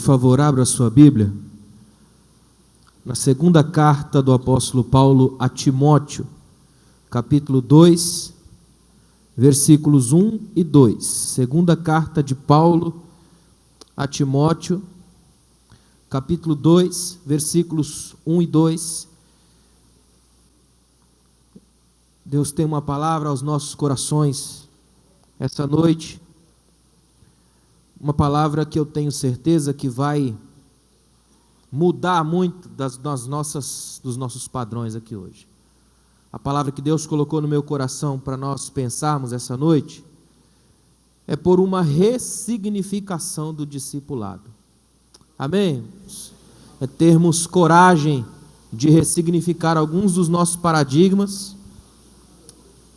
favor, abra a sua Bíblia na segunda carta do apóstolo Paulo a Timóteo, capítulo 2, versículos 1 e 2. Segunda carta de Paulo a Timóteo, capítulo 2, versículos 1 e 2. Deus tem uma palavra aos nossos corações essa noite, uma palavra que eu tenho certeza que vai mudar muito dos nossos padrões aqui hoje. A palavra que Deus colocou no meu coração para nós pensarmos essa noite é por uma ressignificação do discipulado. Amém? É termos coragem de ressignificar alguns dos nossos paradigmas,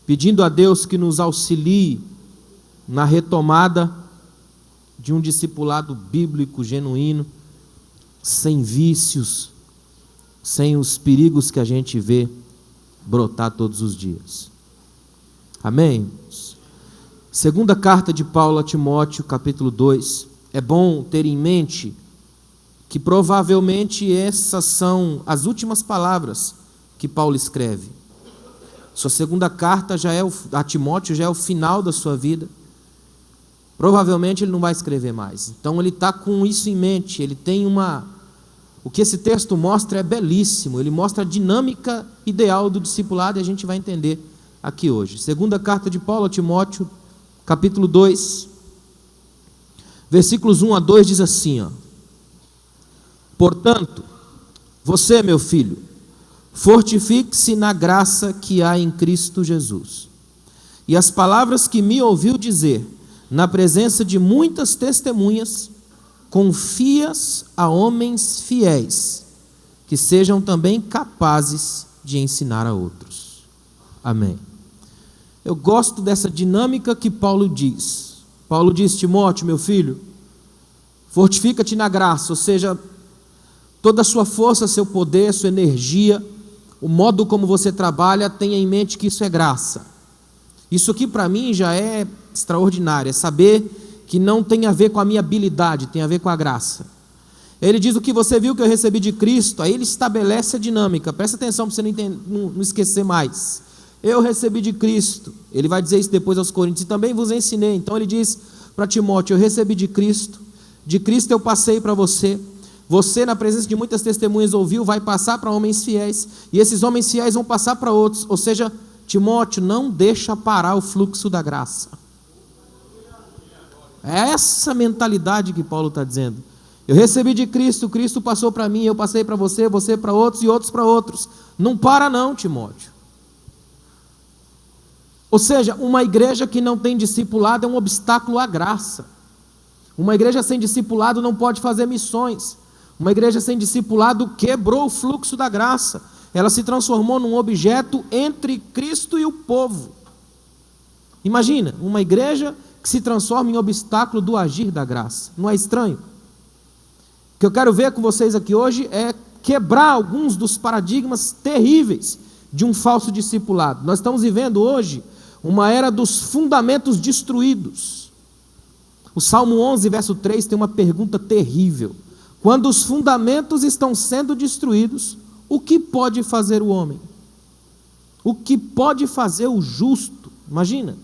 pedindo a Deus que nos auxilie na retomada de um discipulado bíblico genuíno, sem vícios, sem os perigos que a gente vê brotar todos os dias. Amém? Segunda carta de Paulo a Timóteo, capítulo 2. É bom ter em mente que provavelmente essas são as últimas palavras que Paulo escreve. Sua segunda carta a Timóteo já é o final da sua vida. Provavelmente ele não vai escrever mais. Então ele está com isso em mente. Ele tem o que esse texto mostra é belíssimo. Ele mostra a dinâmica ideal do discipulado e a gente vai entender aqui hoje. Segunda carta de Paulo a Timóteo, capítulo 2, versículos 1 a 2 diz assim, ó: Portanto, você, meu filho, fortifique-se na graça que há em Cristo Jesus. E as palavras que me ouviu dizer, na presença de muitas testemunhas, confias a homens fiéis, que sejam também capazes de ensinar a outros. Amém. Eu gosto dessa dinâmica que Paulo diz. Paulo diz: Timóteo, meu filho, fortifica-te na graça, ou seja, toda a sua força, seu poder, sua energia, o modo como você trabalha, tenha em mente que isso é graça. Isso aqui para mim já é extraordinário, é saber que não tem a ver com a minha habilidade, tem a ver com a graça. Ele diz: o que você viu que eu recebi de Cristo, aí ele estabelece a dinâmica, presta atenção para você não esquecer mais. Eu recebi de Cristo, ele vai dizer isso depois aos Coríntios, e também vos ensinei. Então ele diz para Timóteo: eu recebi de Cristo eu passei para você, você na presença de muitas testemunhas ouviu, vai passar para homens fiéis, e esses homens fiéis vão passar para outros, ou seja, Timóteo, não deixa parar o fluxo da graça. É essa mentalidade que Paulo está dizendo. Eu recebi de Cristo, Cristo passou para mim, eu passei para você, você para outros e outros para outros. Não para não, Timóteo. Ou seja, uma igreja que não tem discipulado é um obstáculo à graça. Uma igreja sem discipulado não pode fazer missões. Uma igreja sem discipulado quebrou o fluxo da graça. Ela se transformou num objeto entre Cristo e o povo. Imagina, uma igreja que se transforma em obstáculo do agir da graça. Não é estranho? O que eu quero ver com vocês aqui hoje é quebrar alguns dos paradigmas terríveis de um falso discipulado. Nós estamos vivendo hoje uma era dos fundamentos destruídos. O Salmo 11, verso 3, tem uma pergunta terrível. Quando os fundamentos estão sendo destruídos, o que pode fazer o homem? O que pode fazer o justo? Imagina.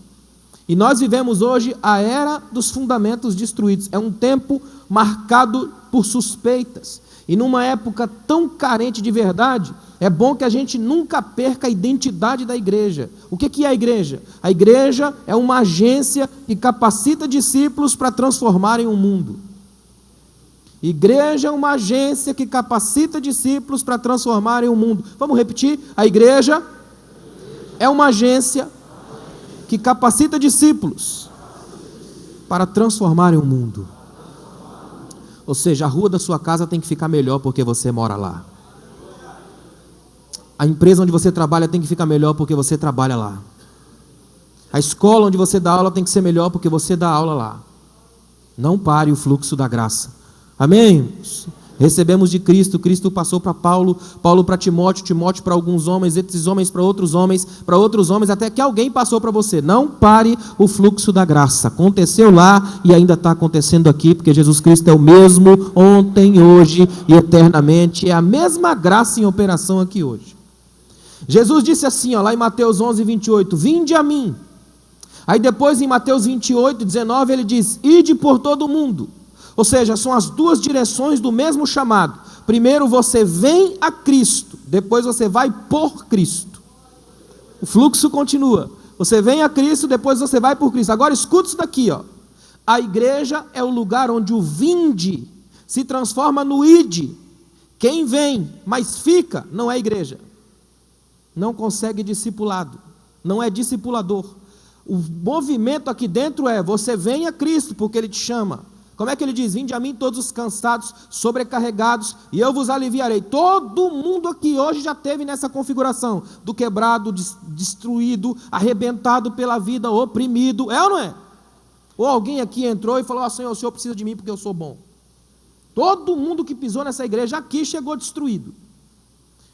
E nós vivemos hoje a era dos fundamentos destruídos. É um tempo marcado por suspeitas. E numa época tão carente de verdade, é bom que a gente nunca perca a identidade da igreja. O que é a igreja? A igreja é uma agência que capacita discípulos para transformarem o mundo. Igreja é uma agência que capacita discípulos para transformarem o mundo. Vamos repetir? A igreja é uma agência que capacita discípulos para transformarem o mundo. Ou seja, a rua da sua casa tem que ficar melhor porque você mora lá. A empresa onde você trabalha tem que ficar melhor porque você trabalha lá. A escola onde você dá aula tem que ser melhor porque você dá aula lá. Não pare o fluxo da graça. Amém? Recebemos de Cristo, Cristo passou para Paulo, Paulo para Timóteo, Timóteo para alguns homens, esses homens para outros homens, até que alguém passou para você. Não pare o fluxo da graça. Aconteceu lá e ainda está acontecendo aqui, porque Jesus Cristo é o mesmo ontem, hoje e eternamente. É a mesma graça em operação aqui hoje. Jesus disse assim, lá em Mateus 11, 28, vinde a mim. Aí depois em Mateus 28, 19, ele diz, ide por todo o mundo. Ou seja, são as duas direções do mesmo chamado. Primeiro você vem a Cristo, depois você vai por Cristo. O fluxo continua. Você vem a Cristo, depois você vai por Cristo. Agora escuta isso daqui, A igreja é o lugar onde o vinde se transforma no ide. Quem vem, mas fica, não é igreja. Não consegue discipulado, não é discipulador. O movimento aqui dentro é, você vem a Cristo, porque Ele te chama. Como é que Ele diz? Vinde a mim todos os cansados, sobrecarregados, e eu vos aliviarei. Todo mundo aqui hoje já teve nessa configuração, do quebrado, destruído, arrebentado pela vida, oprimido, é ou não é? Ou alguém aqui entrou e falou, Senhor, o Senhor precisa de mim porque eu sou bom. Todo mundo que pisou nessa igreja aqui chegou destruído.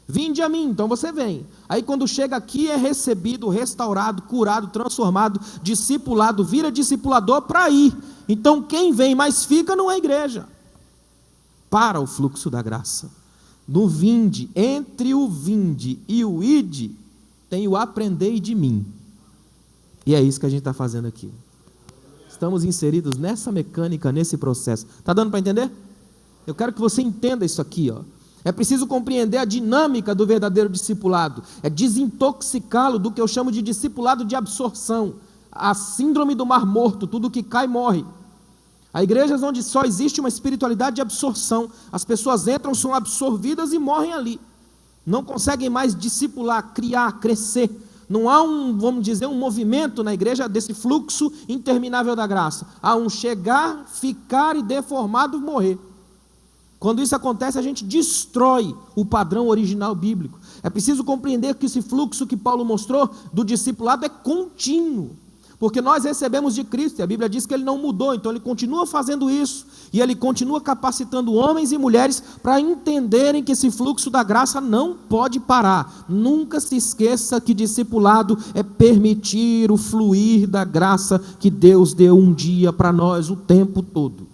Vinde a mim, então você vem. Aí quando chega aqui é recebido, restaurado, curado, transformado, discipulado, vira discipulador para ir. Então quem vem mais fica não é igreja. Para o fluxo da graça. No vinde, entre o vinde e o ide, tem o aprendei de mim. E é isso que a gente está fazendo aqui. Estamos inseridos nessa mecânica, nesse processo. Está dando para entender? Eu quero que você entenda isso aqui, É preciso compreender a dinâmica do verdadeiro discipulado. É desintoxicá-lo do que eu chamo de discipulado de absorção. A síndrome do mar morto, tudo que cai morre. Há igrejas onde só existe uma espiritualidade de absorção. As pessoas entram, são absorvidas e morrem ali. Não conseguem mais discipular, criar, crescer. Não há vamos dizer, um movimento na igreja desse fluxo interminável da graça. Há um chegar, ficar e deformado morrer. Quando isso acontece, a gente destrói o padrão original bíblico. É preciso compreender que esse fluxo que Paulo mostrou do discipulado é contínuo. Porque nós recebemos de Cristo, e a Bíblia diz que Ele não mudou, então Ele continua fazendo isso. E Ele continua capacitando homens e mulheres para entenderem que esse fluxo da graça não pode parar. Nunca se esqueça que discipulado é permitir o fluir da graça que Deus deu um dia para nós o tempo todo.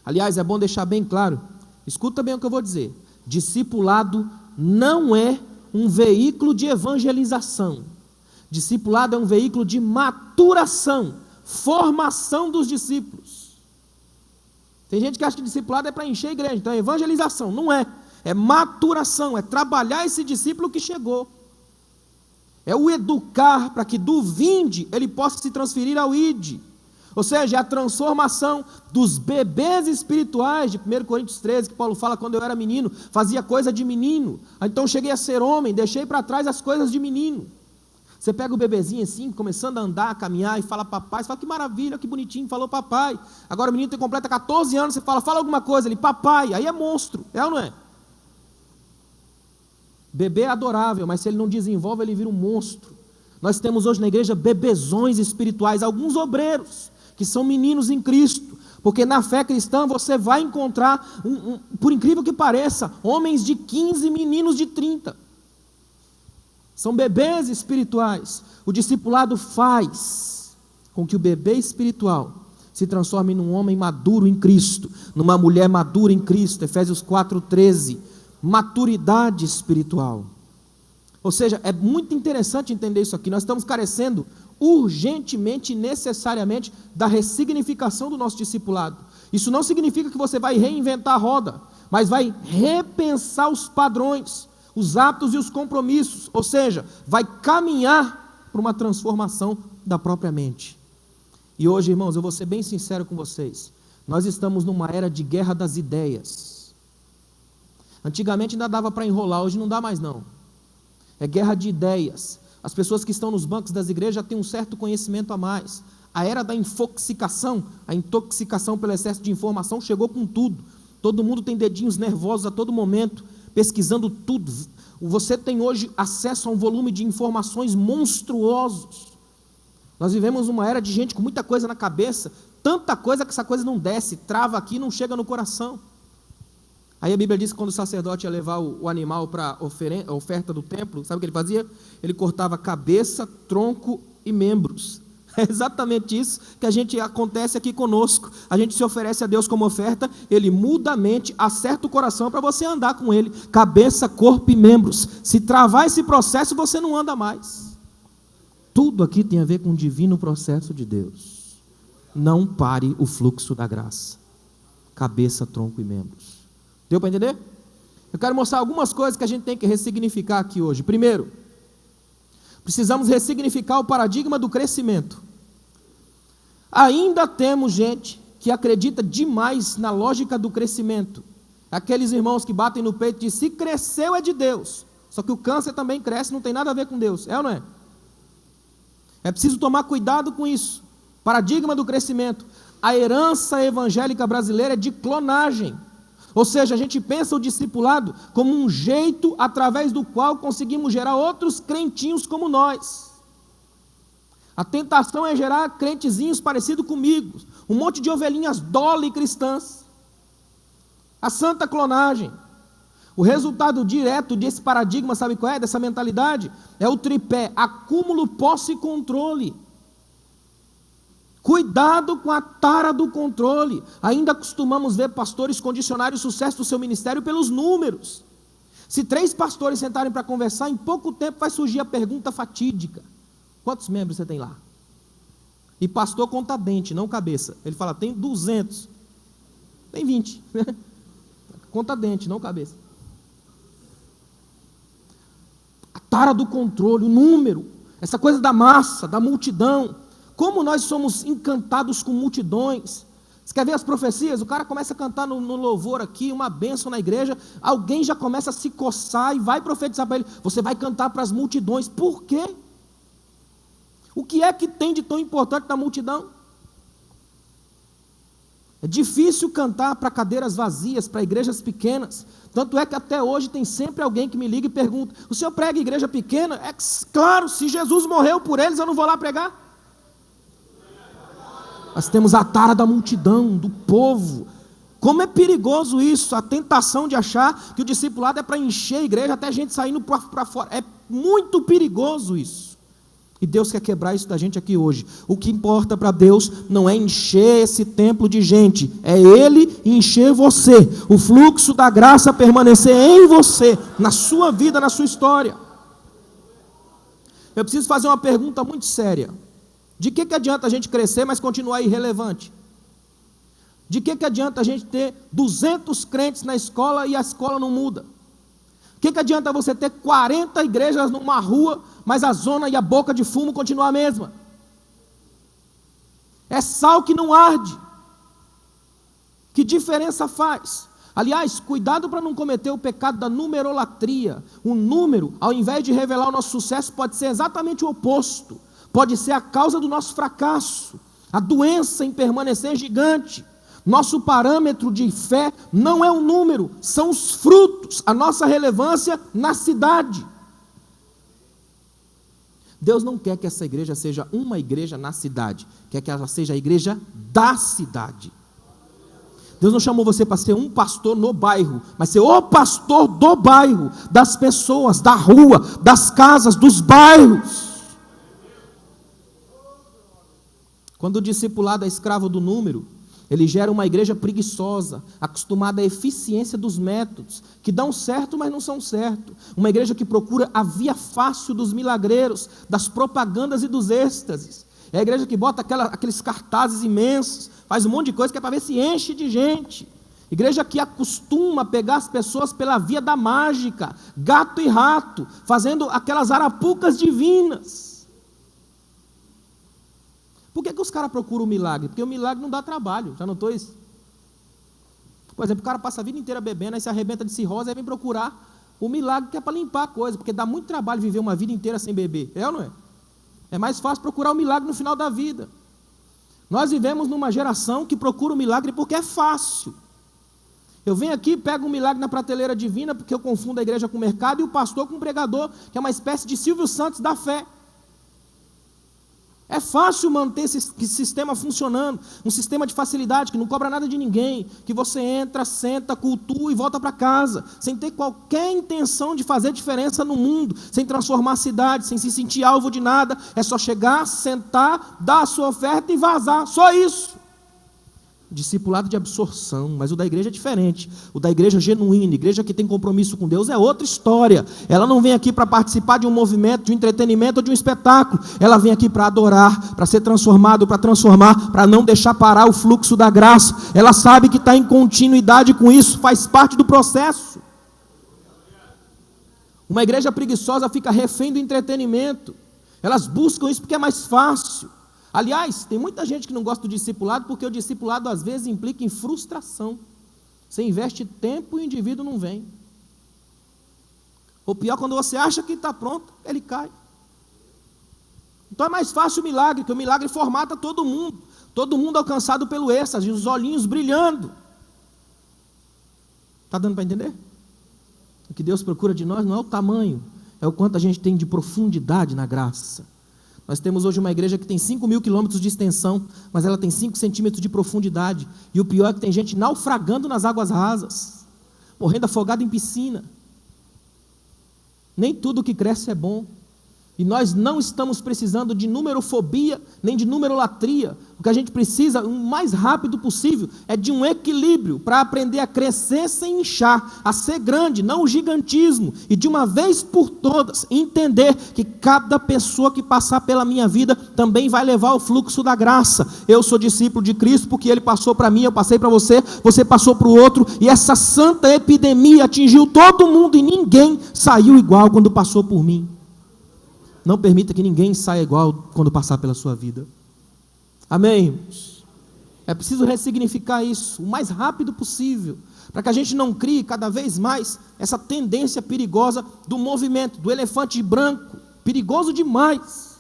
Aliás, é bom deixar bem claro, escuta bem o que eu vou dizer, discipulado não é um veículo de evangelização, discipulado é um veículo de maturação, formação dos discípulos. Tem gente que acha que discipulado é para encher a igreja, então é evangelização, não é, é maturação, é trabalhar esse discípulo que chegou, é o educar para que do vinde ele possa se transferir ao ide. Ou seja, a transformação dos bebês espirituais de 1 Coríntios 13, que Paulo fala, quando eu era menino, fazia coisa de menino. Então cheguei a ser homem, deixei para trás as coisas de menino. Você pega o bebezinho assim, começando a andar, a caminhar, e fala papai, você fala que maravilha, que bonitinho, falou papai. Agora o menino completa 14 anos, você fala alguma coisa, ele papai, aí é monstro, é ou não é? Bebê é adorável, mas se ele não desenvolve, ele vira um monstro. Nós temos hoje na igreja bebezões espirituais, alguns obreiros, que são meninos em Cristo, porque na fé cristã você vai encontrar, por incrível que pareça, homens de 15, meninos de 30, são bebês espirituais. O discipulado faz com que o bebê espiritual se transforme num homem maduro em Cristo, numa mulher madura em Cristo, Efésios 4:13, maturidade espiritual. Ou seja, é muito interessante entender isso aqui, nós estamos carecendo urgentemente e necessariamente da ressignificação do nosso discipulado. Isso não significa que você vai reinventar a roda, mas vai repensar os padrões, os hábitos e os compromissos, ou seja, vai caminhar para uma transformação da própria mente. E hoje, irmãos, eu vou ser bem sincero com vocês, nós estamos numa era de guerra das ideias. Antigamente ainda dava para enrolar, hoje não dá mais não. É guerra de ideias. As pessoas que estão nos bancos das igrejas já têm um certo conhecimento a mais. A era da infoxicação, a intoxicação pelo excesso de informação chegou com tudo. Todo mundo tem dedinhos nervosos a todo momento, pesquisando tudo. Você tem hoje acesso a um volume de informações monstruosos. Nós vivemos uma era de gente com muita coisa na cabeça, tanta coisa que essa coisa não desce, trava aqui e não chega no coração. Aí a Bíblia diz que quando o sacerdote ia levar o animal para a oferta do templo, sabe o que ele fazia? Ele cortava cabeça, tronco e membros. É exatamente isso que acontece aqui conosco. A gente se oferece a Deus como oferta, Ele muda a mente, acerta o coração para você andar com Ele. Cabeça, corpo e membros. Se travar esse processo, você não anda mais. Tudo aqui tem a ver com o divino processo de Deus. Não pare o fluxo da graça. Cabeça, tronco e membros. Deu para entender? Eu quero mostrar algumas coisas que a gente tem que ressignificar aqui hoje. Primeiro, precisamos ressignificar o paradigma do crescimento. Ainda temos gente que acredita demais na lógica do crescimento. Aqueles irmãos que batem no peito e dizem, se cresceu é de Deus. Só que o câncer também cresce, não tem nada a ver com Deus. É ou não é? É preciso tomar cuidado com isso. Paradigma do crescimento. A herança evangélica brasileira é de clonagem. Ou seja, a gente pensa o discipulado como um jeito através do qual conseguimos gerar outros crentinhos como nós. A tentação é gerar crentezinhos parecidos comigo, um monte de ovelhinhas dole cristãs. A santa clonagem. O resultado direto desse paradigma, sabe qual é? Dessa mentalidade? É o tripé, acúmulo, posse e controle. Cuidado com a tara do controle. Ainda costumamos ver pastores condicionarem o sucesso do seu ministério pelos números. Se 3 pastores sentarem para conversar, em pouco tempo vai surgir a pergunta fatídica. Quantos membros você tem lá? E pastor conta dente, não cabeça. Ele fala, tem 200. Tem 20. Conta dente, não cabeça. A tara do controle, o número, essa coisa da massa, da multidão. Como nós somos encantados com multidões. Você quer ver as profecias? O cara começa a cantar no louvor aqui, uma bênção na igreja, alguém já começa a se coçar e vai profetizar para ele, você vai cantar para as multidões. Por quê? O que é que tem de tão importante na multidão? É difícil cantar para cadeiras vazias, para igrejas pequenas. Tanto é que até hoje tem sempre alguém que me liga e pergunta, o senhor prega em igreja pequena? É claro, se Jesus morreu por eles, eu não vou lá pregar. Nós temos a tara da multidão, do povo. Como é perigoso isso, a tentação de achar que o discipulado é para encher a igreja, até gente saindo para fora. É muito perigoso isso. E Deus quer quebrar isso da gente aqui hoje. O que importa para Deus não é encher esse templo de gente, é Ele encher você. O fluxo da graça permanecer em você, na sua vida, na sua história. Eu preciso fazer uma pergunta muito séria. De que adianta a gente crescer, mas continuar irrelevante? De que adianta a gente ter 200 crentes na escola e a escola não muda? O que adianta você ter 40 igrejas numa rua, mas a zona e a boca de fumo continuam a mesma? É sal que não arde. Que diferença faz? Aliás, cuidado para não cometer o pecado da numerolatria. O número, ao invés de revelar o nosso sucesso, pode ser exatamente o oposto. Pode ser a causa do nosso fracasso. A doença em permanecer gigante. Nosso parâmetro de fé não é o número, são os frutos, a nossa relevância na cidade. Deus não quer que essa igreja seja uma igreja na cidade, quer que ela seja a igreja da cidade. Deus não chamou você para ser um pastor no bairro, mas ser o pastor do bairro, das pessoas, da rua, das casas, dos bairros. Quando o discipulado é escravo do número, ele gera uma igreja preguiçosa, acostumada à eficiência dos métodos, que dão certo, mas não são certo. Uma igreja que procura a via fácil dos milagreiros, das propagandas e dos êxtases. É a igreja que bota aqueles cartazes imensos, faz um monte de coisa que é para ver se enche de gente. Igreja que acostuma pegar as pessoas pela via da mágica, gato e rato, fazendo aquelas arapucas divinas. Por que os caras procuram o milagre? Porque o milagre não dá trabalho, já notou isso? Por exemplo, o cara passa a vida inteira bebendo, aí se arrebenta de cirrose, aí vem procurar o milagre que é para limpar a coisa, porque dá muito trabalho viver uma vida inteira sem beber, é ou não é? É mais fácil procurar o milagre no final da vida. Nós vivemos numa geração que procura o milagre porque é fácil. Eu venho aqui, pego um milagre na prateleira divina, porque eu confundo a igreja com o mercado, e o pastor com o pregador, que é uma espécie de Silvio Santos da fé. É fácil manter esse sistema funcionando, um sistema de facilidade, que não cobra nada de ninguém, que você entra, senta, cultua e volta para casa, sem ter qualquer intenção de fazer diferença no mundo, sem transformar a cidade, sem se sentir alvo de nada, é só chegar, sentar, dar a sua oferta e vazar, só isso. Discipulado de absorção, mas o da igreja é diferente. O da igreja genuína, igreja que tem compromisso com Deus, é outra história. Ela não vem aqui para participar de um movimento, de um entretenimento ou de um espetáculo. Ela vem aqui para adorar, para ser transformado, para transformar, para não deixar parar o fluxo da graça. Ela sabe que está em continuidade com isso, faz parte do processo. Uma igreja preguiçosa fica refém do entretenimento. Elas buscam isso porque é mais fácil. Aliás, tem muita gente que não gosta do discipulado porque o discipulado às vezes implica em frustração. Você investe tempo e o indivíduo não vem. Ou pior, quando você acha que está pronto, ele cai. Então é mais fácil o milagre, porque o milagre formata todo mundo alcançado pelo êxtase, os olhinhos brilhando. Está dando para entender? O que Deus procura de nós não é o tamanho, é o quanto a gente tem de profundidade na graça. Nós temos hoje uma igreja que tem 5.000 quilômetros de extensão, mas ela tem 5 centímetros de profundidade. E o pior é que tem gente naufragando nas águas rasas, morrendo afogado em piscina. Nem tudo que cresce é bom. E nós não estamos precisando de numerofobia, nem de numerolatria. O que a gente precisa, o mais rápido possível, é de um equilíbrio para aprender a crescer sem inchar, a ser grande, não o gigantismo. E de uma vez por todas, entender que cada pessoa que passar pela minha vida também vai levar o fluxo da graça. Eu sou discípulo de Cristo porque Ele passou para mim, eu passei para você, você passou para o outro. E essa santa epidemia atingiu todo mundo e ninguém saiu igual quando passou por mim. Não permita que ninguém saia igual quando passar pela sua vida. Amém? É preciso ressignificar isso o mais rápido possível, para que a gente não crie cada vez mais essa tendência perigosa do movimento, do elefante branco, perigoso demais.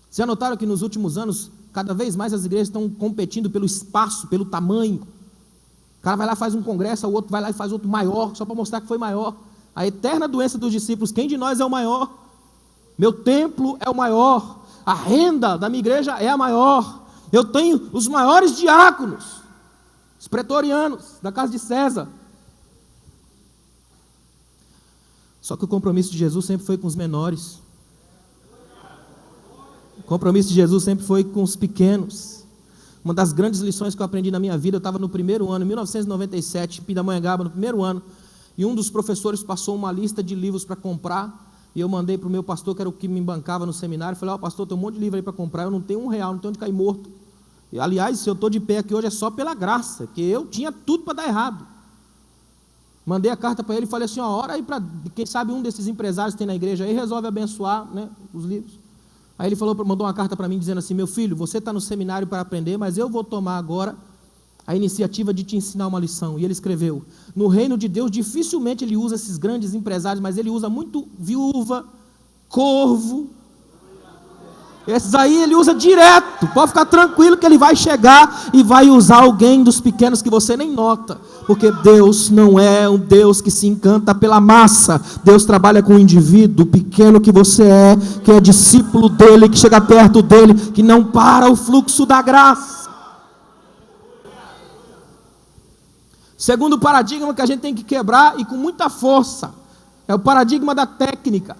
Vocês já notaram que nos últimos anos, cada vez mais as igrejas estão competindo pelo espaço, pelo tamanho. O cara vai lá e faz um congresso, o outro vai lá e faz outro maior, só para mostrar que foi maior. A eterna doença dos discípulos, quem de nós é o maior? Meu templo é o maior, a renda da minha igreja é a maior, eu tenho os maiores diáconos, os pretorianos da casa de César. Só que o compromisso de Jesus sempre foi com os menores, o compromisso de Jesus sempre foi com os pequenos. Uma das grandes lições que eu aprendi na minha vida, eu estava no primeiro ano, em 1997, em Pindamonhangaba, no primeiro ano, e um dos professores passou uma lista de livros para comprar. E eu mandei para o meu pastor, que era o que me bancava no seminário, falei, pastor, tem um monte de livro aí para comprar, eu não tenho R$1, não tenho onde cair morto. E, aliás, se eu estou de pé aqui hoje é só pela graça, que eu tinha tudo para dar errado. Mandei a carta para ele e falei assim, ora aí para, quem sabe um desses empresários que tem na igreja aí, resolve abençoar, né, os livros. Aí ele mandou uma carta para mim dizendo assim, meu filho, você está no seminário para aprender, mas eu vou tomar agora a iniciativa de te ensinar uma lição. E ele escreveu, no reino de Deus, dificilmente ele usa esses grandes empresários, mas ele usa muito viúva, corvo. Esses aí ele usa direto, pode ficar tranquilo que ele vai chegar e vai usar alguém dos pequenos que você nem nota, porque Deus não é um Deus que se encanta pela massa, Deus trabalha com o indivíduo pequeno que você é, que é discípulo dele, que chega perto dele, que não para o fluxo da graça. Segundo paradigma que a gente tem que quebrar e com muita força, é o paradigma da técnica.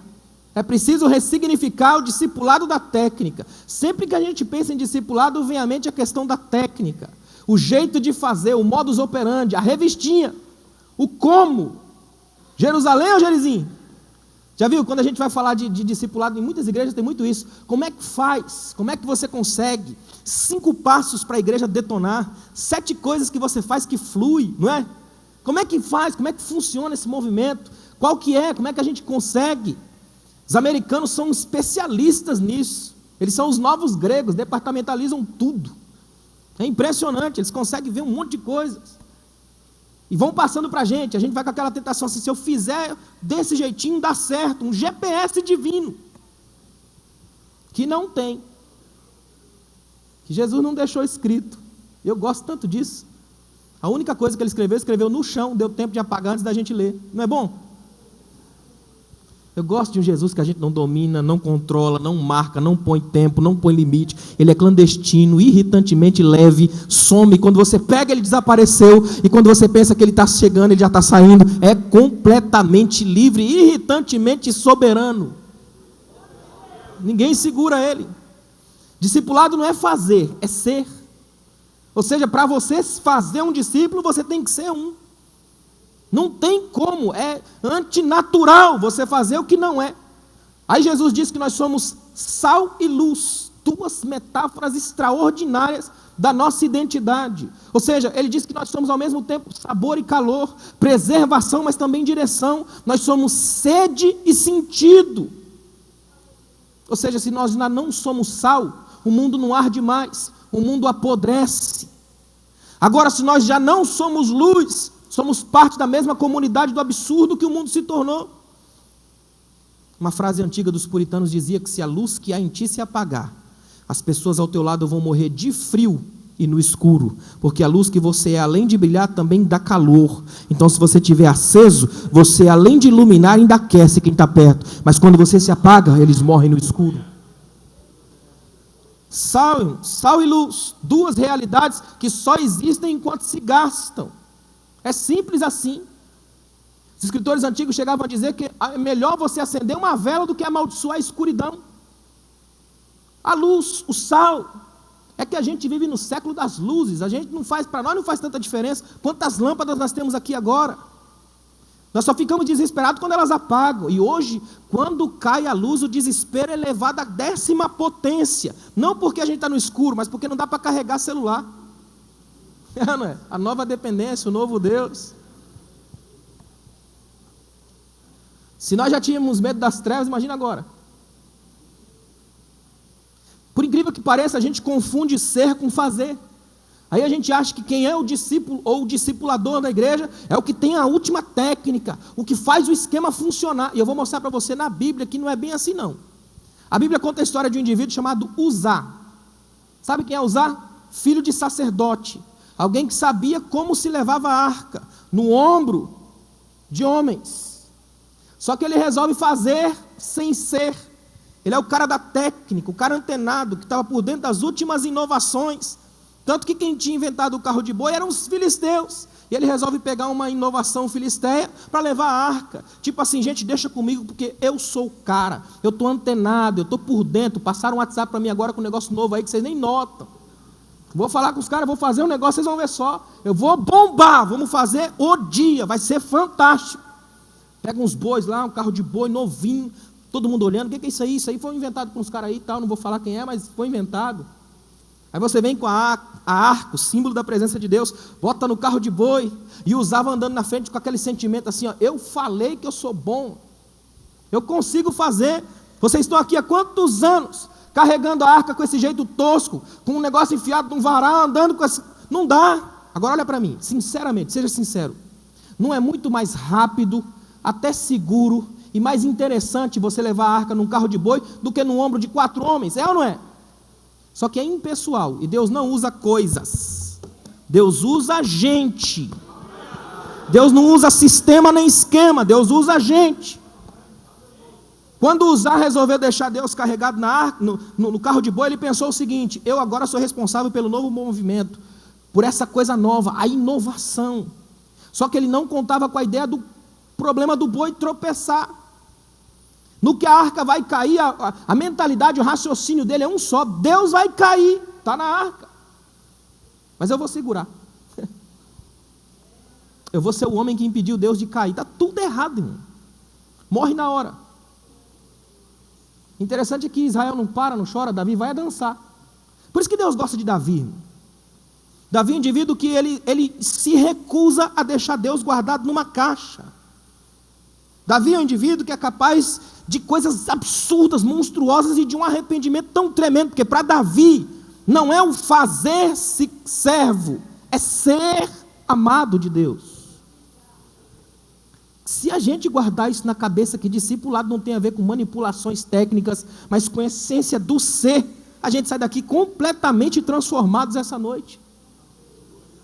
É preciso ressignificar o discipulado da técnica. Sempre que a gente pensa em discipulado, vem à mente a questão da técnica. O jeito de fazer, o modus operandi, a revistinha, o como. Jerusalém ou Jerizinho? Já viu? Quando a gente vai falar de discipulado, em muitas igrejas tem muito isso. Como é que faz? Como é que você consegue? 5 passos para a igreja detonar. 7 coisas que você faz que flui, não é? Como é que faz? Como é que funciona esse movimento? Qual que é? Como é que a gente consegue? Os americanos são especialistas nisso. Eles são os novos gregos, departamentalizam tudo. É impressionante, eles conseguem ver um monte de coisas. E vão passando para a gente vai com aquela tentação assim, se eu fizer desse jeitinho dá certo, um GPS divino, que não tem, que Jesus não deixou escrito. Eu gosto tanto disso. A única coisa que ele escreveu no chão, deu tempo de apagar antes da gente ler. Não é bom? Eu gosto de um Jesus que a gente não domina, não controla, não marca, não põe tempo, não põe limite. Ele é clandestino, irritantemente leve, some. Quando você pega, ele desapareceu. E quando você pensa que ele está chegando, ele já está saindo. É completamente livre, irritantemente soberano. Ninguém segura ele. Discipulado não é fazer, é ser. Ou seja, para você fazer um discípulo, você tem que ser um. Não tem como, é antinatural você fazer o que não é. Aí Jesus disse que nós somos sal e luz, duas metáforas extraordinárias da nossa identidade. Ou seja, ele disse que nós somos ao mesmo tempo sabor e calor, preservação, mas também direção. Nós somos sede e sentido. Ou seja, se nós não somos sal, o mundo não arde mais, o mundo apodrece. Agora, se nós já não somos luz, somos parte da mesma comunidade do absurdo que o mundo se tornou. Uma frase antiga dos puritanos dizia que se a luz que há em ti se apagar, as pessoas ao teu lado vão morrer de frio e no escuro, porque a luz que você é, além de brilhar, também dá calor. Então, se você estiver aceso, você, além de iluminar, ainda aquece quem está perto, mas quando você se apaga, eles morrem no escuro. Sal e luz, duas realidades que só existem enquanto se gastam. É simples assim. Os escritores antigos chegavam a dizer que é melhor você acender uma vela do que amaldiçoar a escuridão. A luz, o sal, é que a gente vive no século das luzes. A gente não faz, para nós não faz tanta diferença. Quantas lâmpadas nós temos aqui agora? Nós só ficamos desesperados quando elas apagam. E hoje, quando cai a luz, o desespero é elevado à 10ª potência. Não porque a gente está no escuro, mas porque não dá para carregar celular. Não é? A nova dependência, o novo Deus. Se nós já tínhamos medo das trevas, imagina agora. Por incrível que pareça, a gente confunde ser com fazer. Aí a gente acha que quem é o discípulo ou o discipulador da igreja é o que tem a última técnica, o que faz o esquema funcionar. E eu vou mostrar para você na Bíblia que não é bem assim não. A Bíblia conta a história de um indivíduo chamado Uzá. Sabe quem é Uzá? Filho de sacerdote. Alguém que sabia como se levava a arca, no ombro de homens. Só que ele resolve fazer sem ser. Ele é o cara da técnica, o cara antenado, que estava por dentro das últimas inovações. Tanto que quem tinha inventado o carro de boi eram os filisteus. E ele resolve pegar uma inovação filisteia para levar a arca. Tipo assim, gente, deixa comigo porque eu sou o cara. Eu estou antenado, eu estou por dentro. Passaram um WhatsApp para mim agora com um negócio novo aí que vocês nem notam. Vou falar com os caras, vou fazer um negócio, vocês vão ver só. Eu vou bombar, vamos fazer o dia, vai ser fantástico. Pega uns bois lá, um carro de boi novinho, todo mundo olhando, o que é isso aí? Isso aí foi inventado por uns caras aí e tal, não vou falar quem é, mas foi inventado. Aí você vem com a arca, o símbolo da presença de Deus, bota no carro de boi, e usava andando na frente com aquele sentimento assim, ó, eu falei que eu sou bom, eu consigo fazer. Vocês estão aqui há quantos anos carregando a arca com esse jeito tosco, com um negócio enfiado num varal, andando com esse... Não dá. Agora olha para mim, sinceramente, seja sincero, não é muito mais rápido, até seguro e mais interessante você levar a arca num carro de boi do que no ombro de 4 homens, é ou não é? Só que é impessoal, e Deus não usa coisas, Deus usa gente. Deus não usa sistema nem esquema, Deus usa gente. Quando Uzá resolveu deixar Deus carregado na arca, no carro de boi, ele pensou o seguinte: eu agora sou responsável pelo novo movimento, por essa coisa nova, a inovação. Só que ele não contava com a ideia do problema do boi tropeçar. No que a arca vai cair, a mentalidade, o raciocínio dele é um só: Deus vai cair, está na arca. Mas eu vou segurar. Eu vou ser o homem que impediu Deus de cair. Está tudo errado, irmão. Morre na hora. Interessante é que Israel não para, não chora, Davi vai a dançar. Por isso que Deus gosta de Davi, irmão. Davi é um indivíduo que ele se recusa a deixar Deus guardado numa caixa. Davi é um indivíduo que é capaz de coisas absurdas, monstruosas e de um arrependimento tão tremendo, porque para Davi não é o fazer-se servo, é ser amado de Deus. Se a gente guardar isso na cabeça, que discipulado não tem a ver com manipulações técnicas, mas com a essência do ser, a gente sai daqui completamente transformados essa noite.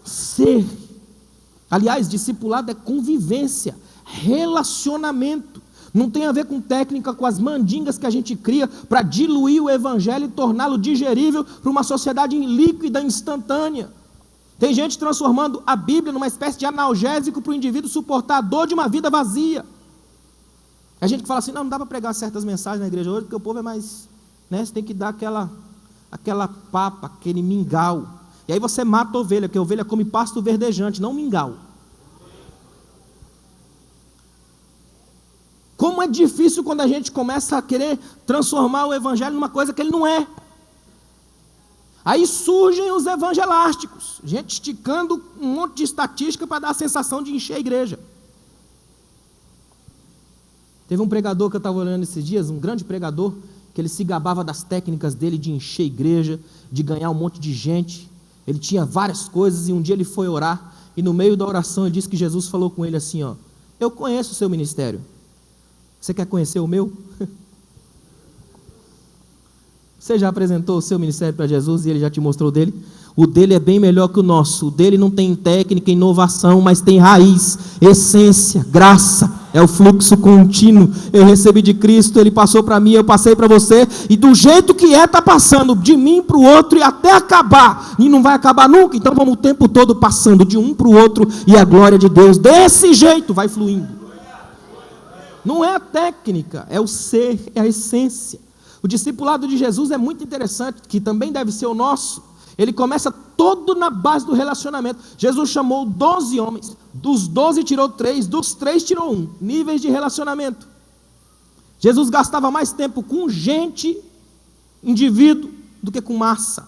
Ser. Aliás, discipulado é convivência, relacionamento. Não tem a ver com técnica, com as mandingas que a gente cria para diluir o evangelho e torná-lo digerível para uma sociedade líquida, instantânea. Tem gente transformando a Bíblia numa espécie de analgésico para o indivíduo suportar a dor de uma vida vazia. A gente que fala assim, não dá para pregar certas mensagens na igreja hoje, porque o povo é mais, né, você tem que dar aquela papa, aquele mingau. E aí você mata a ovelha, porque a ovelha come pasto verdejante, não mingau. Como é difícil quando a gente começa a querer transformar o evangelho numa coisa que ele não é. Aí surgem os evangelásticos, gente esticando um monte de estatística para dar a sensação de encher a igreja. Teve um pregador que eu estava olhando esses dias, um grande pregador, que ele se gabava das técnicas dele de encher a igreja, de ganhar um monte de gente. Ele tinha várias coisas e um dia ele foi orar e no meio da oração ele disse que Jesus falou com ele assim, ó, eu conheço o seu ministério. Você quer conhecer o meu? Você já apresentou o seu ministério para Jesus e ele já te mostrou o dele? O dele é bem melhor que o nosso. O dele não tem técnica, inovação, mas tem raiz, essência, graça. É o fluxo contínuo. Eu recebi de Cristo, ele passou para mim, eu passei para você. E do jeito que está passando de mim para o outro e até acabar. E não vai acabar nunca. Então vamos o tempo todo passando de um para o outro. E a glória de Deus desse jeito vai fluindo. Não é a técnica, é o ser, é a essência. O discipulado de Jesus é muito interessante, que também deve ser o nosso. Ele começa todo na base do relacionamento. Jesus chamou 12 homens, dos 12 tirou 3, dos 3 tirou 1. Níveis de relacionamento. Jesus gastava mais tempo com gente, indivíduo, do que com massa.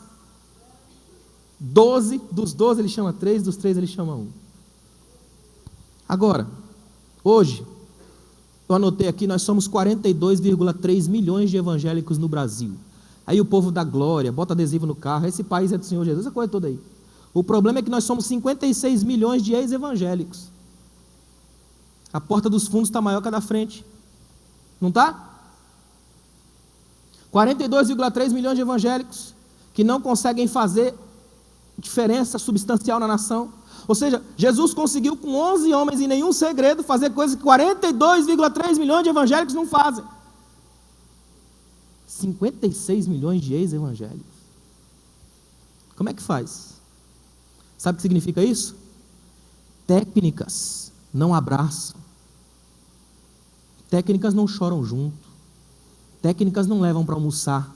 12, dos 12 ele chama 3, dos 3 ele chama 1. Agora, hoje, eu anotei aqui, nós somos 42,3 milhões de evangélicos no Brasil. Aí o povo dá glória, bota adesivo no carro, esse país é do Senhor Jesus, essa coisa toda aí. O problema é que nós somos 56 milhões de ex-evangélicos. A porta dos fundos está maior que a da frente. Não está? 42,3 milhões de evangélicos que não conseguem fazer diferença substancial na nação. Ou seja, Jesus conseguiu com 11 homens e nenhum segredo fazer coisas que 42,3 milhões de evangélicos não fazem. 56 milhões de ex-evangélicos. Como é que faz? Sabe o que significa isso? Técnicas não abraçam. Técnicas não choram junto. Técnicas não levam para almoçar.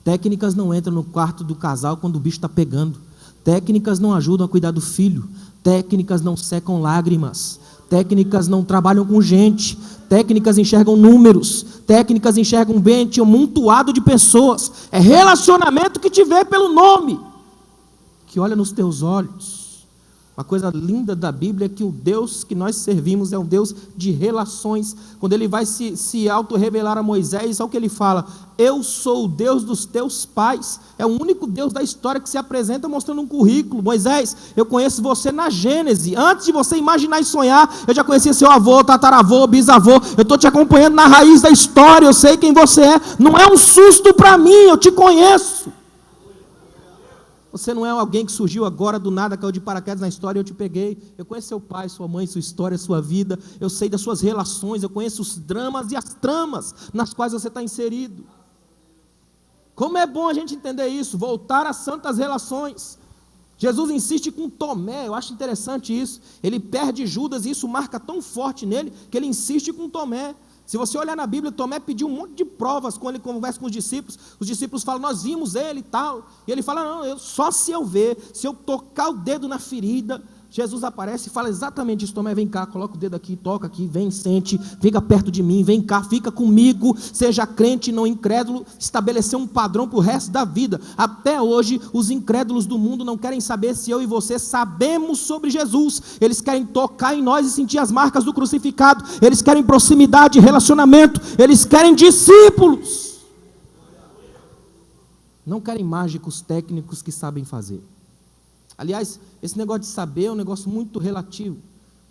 Técnicas não entram no quarto do casal quando o bicho está pegando. Técnicas não ajudam a cuidar do filho. Técnicas não secam lágrimas. Técnicas não trabalham com gente. Técnicas enxergam números. Técnicas enxergam um amontoado de pessoas. É relacionamento que te vê pelo nome, que olha nos teus olhos. Uma coisa linda da Bíblia é que o Deus que nós servimos é um Deus de relações. Quando ele vai se auto-revelar a Moisés, olha o que ele fala: eu sou o Deus dos teus pais. É o único Deus da história que se apresenta mostrando um currículo. Moisés, eu conheço você na Gênese. Antes de você imaginar e sonhar, eu já conhecia seu avô, tataravô, bisavô. Eu estou te acompanhando na raiz da história. Eu sei quem você é. Não é um susto para mim, eu te conheço. Você não é alguém que surgiu agora do nada, caiu de paraquedas na história e eu te peguei. Eu conheço seu pai, sua mãe, sua história, sua vida. Eu sei das suas relações, eu conheço os dramas e as tramas nas quais você está inserido. Como é bom a gente entender isso, voltar às santas relações. Jesus insiste com Tomé, eu acho interessante isso. Ele perde Judas e isso marca tão forte nele que ele insiste com Tomé. Se você olhar na Bíblia, Tomé pediu um monte de provas quando ele conversa com os discípulos falam, nós vimos ele e tal, e ele fala, não, só se eu ver, se eu tocar o dedo na ferida, Jesus aparece e fala exatamente isso. Tomé, vem cá, coloca o dedo aqui, toca aqui, vem, sente, fica perto de mim, vem cá, fica comigo, seja crente, não incrédulo, estabelecer um padrão para o resto da vida. Até hoje, os incrédulos do mundo não querem saber se eu e você sabemos sobre Jesus, eles querem tocar em nós e sentir as marcas do crucificado, eles querem proximidade, relacionamento, eles querem discípulos, não querem mágicos técnicos que sabem fazer. Aliás, esse negócio de saber é um negócio muito relativo.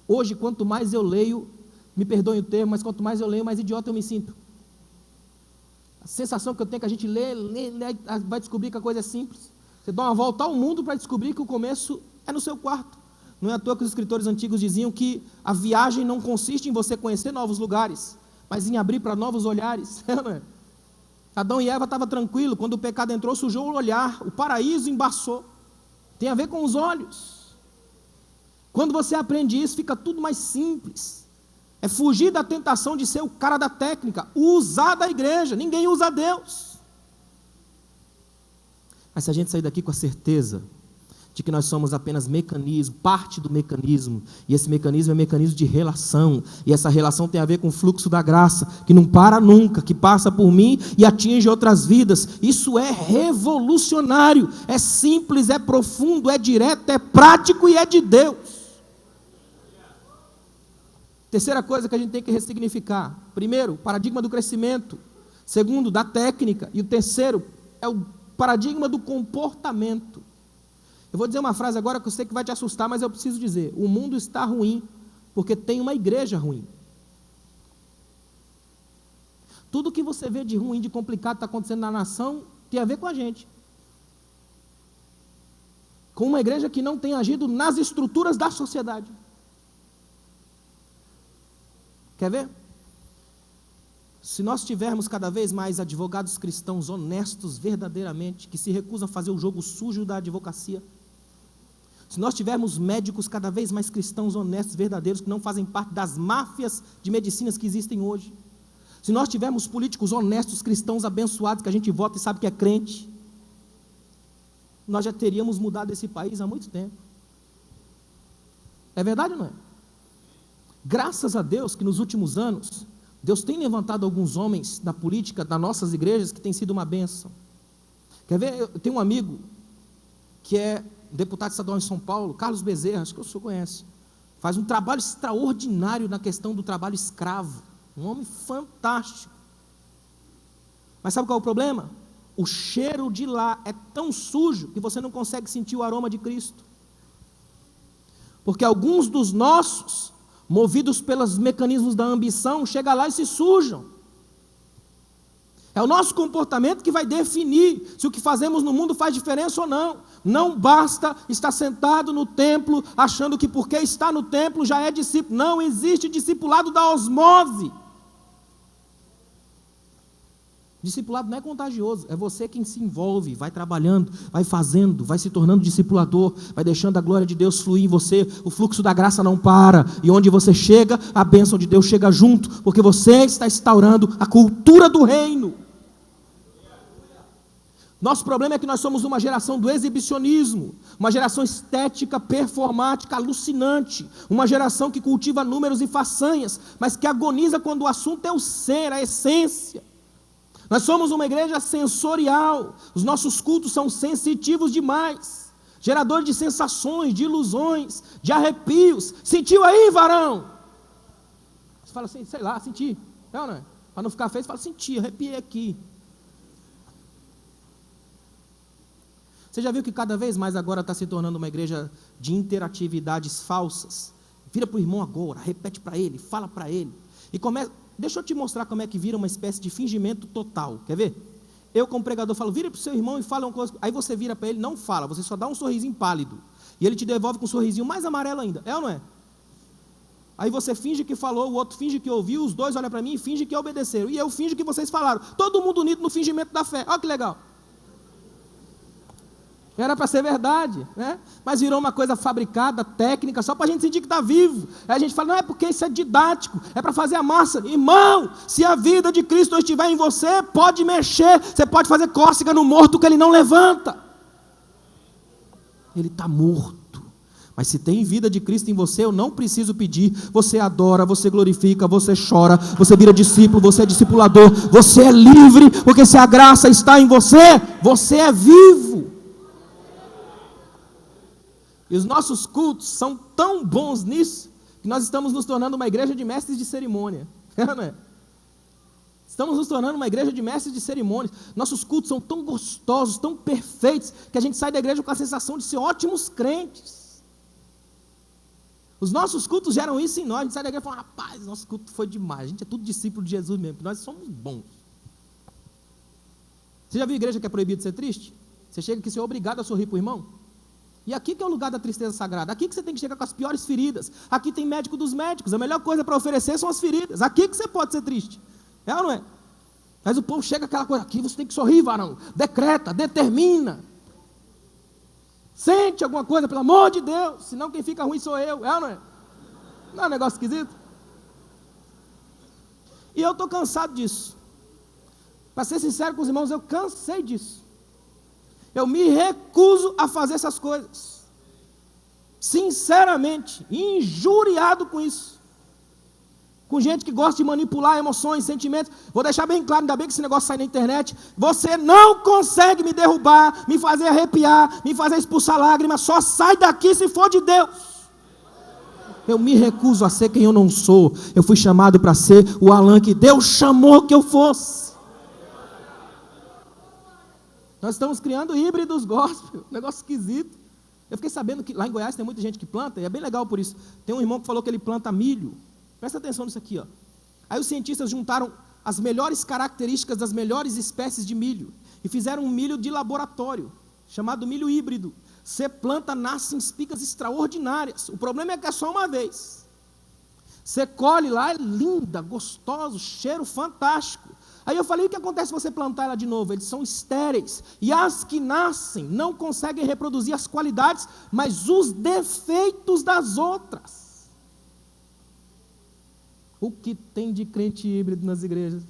Hoje, quanto mais eu leio, me perdoem o termo, mas quanto mais eu leio, mais idiota eu me sinto. A sensação que eu tenho é que a gente lê, vai descobrir que a coisa é simples. Você dá uma volta ao mundo para descobrir que o começo é no seu quarto. Não é à toa que os escritores antigos diziam que a viagem não consiste em você conhecer novos lugares, mas em abrir para novos olhares. Adão e Eva estavam tranquilos, quando o pecado entrou, sujou o olhar, o paraíso embaçou. Tem a ver com os olhos. Quando você aprende isso, fica tudo mais simples. É fugir da tentação de ser o cara da técnica, usar da igreja, ninguém usa Deus. Mas se a gente sair daqui com a certeza de que nós somos apenas mecanismo, parte do mecanismo, e esse mecanismo é um mecanismo de relação, e essa relação tem a ver com o fluxo da graça, que não para nunca, que passa por mim e atinge outras vidas. Isso é revolucionário, é simples, é profundo, é direto, é prático e é de Deus. Terceira coisa que a gente tem que ressignificar: primeiro, o paradigma do crescimento; segundo, da técnica; e o terceiro é o paradigma do comportamento. Eu vou dizer uma frase agora que eu sei que vai te assustar, mas eu preciso dizer: o mundo está ruim porque tem uma igreja ruim. Tudo que você vê de ruim, de complicado está acontecendo na nação, tem a ver com a gente. Com uma igreja que não tem agido nas estruturas da sociedade. Quer ver? Se nós tivermos cada vez mais advogados cristãos honestos verdadeiramente, que se recusam a fazer o jogo sujo da advocacia, se nós tivermos médicos cada vez mais cristãos honestos, verdadeiros, que não fazem parte das máfias de medicinas que existem hoje, se nós tivermos políticos honestos, cristãos abençoados, que a gente vota e sabe que é crente, nós já teríamos mudado esse país há muito tempo. É verdade ou não é? Graças a Deus que nos últimos anos, Deus tem levantado alguns homens da política, das nossas igrejas, que tem sido uma bênção. Quer ver? Eu tenho um amigo que é deputado estadual em São Paulo, Carlos Bezerra, acho que o senhor conhece. Faz um trabalho extraordinário na questão do trabalho escravo. Um homem fantástico. Mas sabe qual é o problema? O cheiro de lá é tão sujo que você não consegue sentir o aroma de Cristo. Porque alguns dos nossos, movidos pelos mecanismos da ambição, chegam lá e se sujam. É o nosso comportamento que vai definir se o que fazemos no mundo faz diferença ou não. Não basta estar sentado no templo, achando que porque está no templo já é discípulo. Não existe discipulado da osmose. Discipulado não é contagioso, é você quem se envolve, vai trabalhando, vai fazendo, vai se tornando discipulador, vai deixando a glória de Deus fluir em você, o fluxo da graça não para, e onde você chega, a bênção de Deus chega junto, porque você está instaurando a cultura do reino. Nosso problema é que nós somos uma geração do exibicionismo, uma geração estética, performática, alucinante, uma geração que cultiva números e façanhas, mas que agoniza quando o assunto é o ser, a essência. Nós somos uma igreja sensorial, os nossos cultos são sensitivos demais, gerador de sensações, de ilusões, de arrepios. Sentiu aí, varão? Você fala assim, sei lá, senti. Não, não é? Para não ficar feio, você fala, senti, arrepiei aqui. Você já viu que cada vez mais agora está se tornando uma igreja de interatividades falsas? Vira para o irmão agora, repete para ele, fala para ele. E começa... Deixa eu te mostrar como é que vira uma espécie de fingimento total. Quer ver? Eu, como pregador, falo, vira para o seu irmão e fala uma coisa. Aí você vira para ele, não fala, você só dá um sorrisinho pálido. E ele te devolve com um sorrisinho mais amarelo ainda. É ou não é? Aí você finge que falou, o outro finge que ouviu, os dois olham para mim e fingem que obedeceram. E eu finjo que vocês falaram. Todo mundo unido no fingimento da fé. Olha que legal. Era para ser verdade, né? Mas virou uma coisa fabricada, técnica, só para a gente sentir que está vivo. Aí a gente fala, não é porque isso é didático, é para fazer a massa. Irmão, se a vida de Cristo estiver em você, pode mexer, você pode fazer cócega no morto que ele não levanta. Ele está morto. Mas se tem vida de Cristo em você, eu não preciso pedir. Você adora, você glorifica, você chora, você vira discípulo, você é discipulador, você é livre, porque se a graça está em você, você é vivo. E os nossos cultos são tão bons nisso, que nós estamos nos tornando uma igreja de mestres de cerimônia. Não é? Estamos nos tornando uma igreja de mestres de cerimônias. Nossos cultos são tão gostosos, tão perfeitos, que a gente sai da igreja com a sensação de ser ótimos crentes. Os nossos cultos geram isso em nós. A gente sai da igreja e fala, rapaz, nosso culto foi demais. A gente é tudo discípulo de Jesus mesmo, nós somos bons. Você já viu igreja que é proibido de ser triste? Você chega aqui e você é obrigado a sorrir para o irmão? E aqui que é o lugar da tristeza sagrada. Aqui que você tem que chegar com as piores feridas. Aqui tem médico dos médicos. A melhor coisa para oferecer são as feridas. Aqui que você pode ser triste. É ou não é? Mas o povo chega com aquela coisa. Aqui você tem que sorrir, varão. Decreta, determina. Sente alguma coisa, pelo amor de Deus. Senão quem fica ruim sou eu. É ou não é? Não é um negócio esquisito? E eu estou cansado disso. Para ser sincero com os irmãos, eu cansei disso. Eu me recuso a fazer essas coisas. Sinceramente, injuriado com isso. Com gente que gosta de manipular emoções, sentimentos. Vou deixar bem claro, ainda bem que esse negócio sai na internet. Você não consegue me derrubar, me fazer arrepiar, me fazer expulsar lágrimas. Só sai daqui se for de Deus. Eu me recuso a ser quem eu não sou. Eu fui chamado para ser o Alan que Deus chamou que eu fosse. Nós estamos criando híbridos gospel, negócio esquisito. Eu fiquei sabendo que lá em Goiás tem muita gente que planta, e é bem legal por isso. Tem um irmão que falou que ele planta milho. Presta atenção nisso aqui, ó. Aí os cientistas juntaram as melhores características das melhores espécies de milho e fizeram um milho de laboratório, chamado milho híbrido. Você planta, nasce em espigas extraordinárias. O problema é que é só uma vez. Você colhe lá, é linda, gostoso, cheiro fantástico. Aí eu falei, o que acontece se você plantar ela de novo? Eles são estéreis. E as que nascem não conseguem reproduzir as qualidades, mas os defeitos das outras. O que tem de crente híbrido nas igrejas?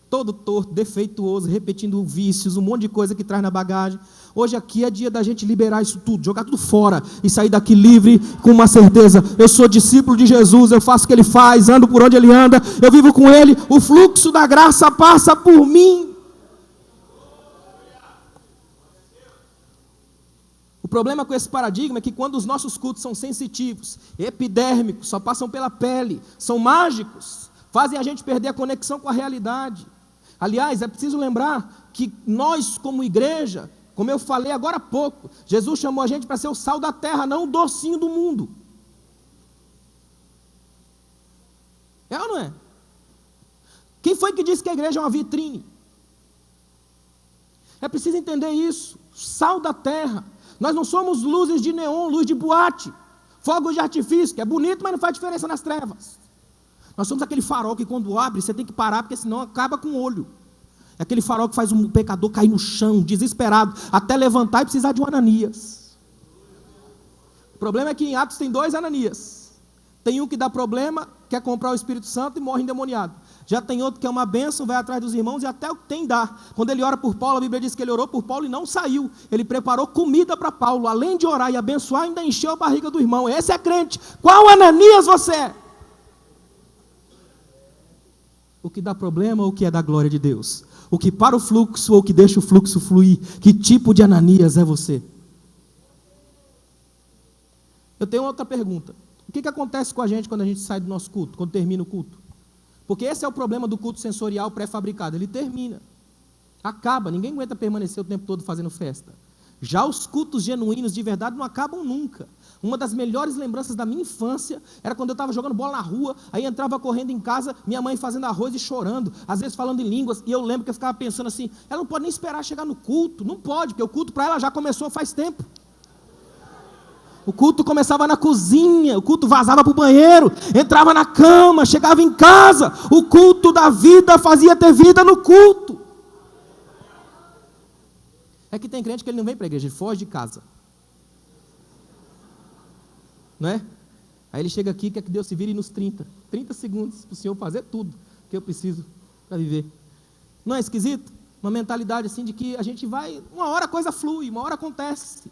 Todo torto, defeituoso, repetindo vícios, um monte de coisa que traz na bagagem. Hoje aqui é dia da gente liberar isso tudo, jogar tudo fora e sair daqui livre com uma certeza. Eu sou discípulo de Jesus, eu faço o que Ele faz, ando por onde Ele anda, eu vivo com Ele, o fluxo da graça passa por mim. O problema com esse paradigma é que quando os nossos cultos são sensitivos, epidérmicos, só passam pela pele, são mágicos, fazem a gente perder a conexão com a realidade. Aliás, é preciso lembrar que nós, como igreja, como eu falei agora há pouco, Jesus chamou a gente para ser o sal da terra, não o docinho do mundo. É ou não é? Quem foi que disse que a igreja é uma vitrine? É preciso entender isso. Sal da terra. Nós não somos luzes de neon, luz de boate, fogos de artifício, que é bonito, mas não faz diferença nas trevas. Nós somos aquele farol que quando abre, você tem que parar, porque senão acaba com o olho. É aquele farol que faz um pecador cair no chão, desesperado, até levantar e precisar de um Ananias. O problema é que em Atos tem 2 Ananias. Tem um que dá problema, quer comprar o Espírito Santo e morre endemoniado. Já tem outro que é uma bênção, vai atrás dos irmãos e até o que tem dá. Quando ele ora por Paulo, a Bíblia diz que ele orou por Paulo e não saiu. Ele preparou comida para Paulo. Além de orar e abençoar, ainda encheu a barriga do irmão. Esse é crente. Qual Ananias você é? O que dá problema ou o que é da glória de Deus? O que para o fluxo ou o que deixa o fluxo fluir? Que tipo de Ananias é você? Eu tenho outra pergunta. O que acontece com a gente quando a gente sai do nosso culto, quando termina o culto? Porque esse é o problema do culto sensorial pré-fabricado. Ele termina, acaba, ninguém aguenta permanecer o tempo todo fazendo festa. Já os cultos genuínos de verdade não acabam nunca. Uma das melhores lembranças da minha infância era quando eu estava jogando bola na rua, aí entrava correndo em casa, minha mãe fazendo arroz e chorando, às vezes falando em línguas, e eu lembro que eu ficava pensando assim, ela não pode nem esperar chegar no culto, não pode, porque o culto para ela já começou faz tempo. O culto começava na cozinha, o culto vazava para o banheiro, entrava na cama, chegava em casa, o culto da vida fazia ter vida no culto. É que tem crente que ele não vem para a igreja, ele foge de casa. Não é? Aí ele chega aqui, quer que Deus se vire nos 30 segundos para o Senhor fazer tudo que eu preciso para viver. Não é esquisito? Uma mentalidade assim de que a gente vai, uma hora a coisa flui, uma hora acontece.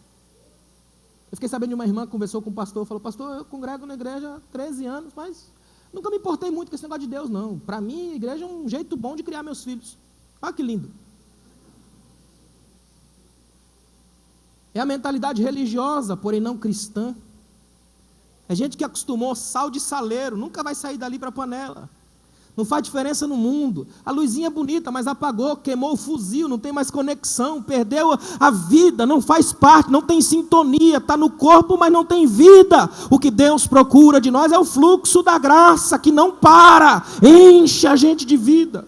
Eu fiquei sabendo de uma irmã que conversou com o pastor, falou, pastor, eu congrego na igreja há 13 anos, mas nunca me importei muito com esse negócio de Deus, não. Para mim, a igreja é um jeito bom de criar meus filhos. Olha que lindo. É a mentalidade religiosa, porém não cristã. É gente que acostumou sal de saleiro, nunca vai sair dali para a panela. Não faz diferença no mundo. A luzinha é bonita, mas apagou, queimou o fuzil, não tem mais conexão, perdeu a vida, não faz parte, não tem sintonia, está no corpo, mas não tem vida. O que Deus procura de nós é o fluxo da graça, que não para, enche a gente de vida.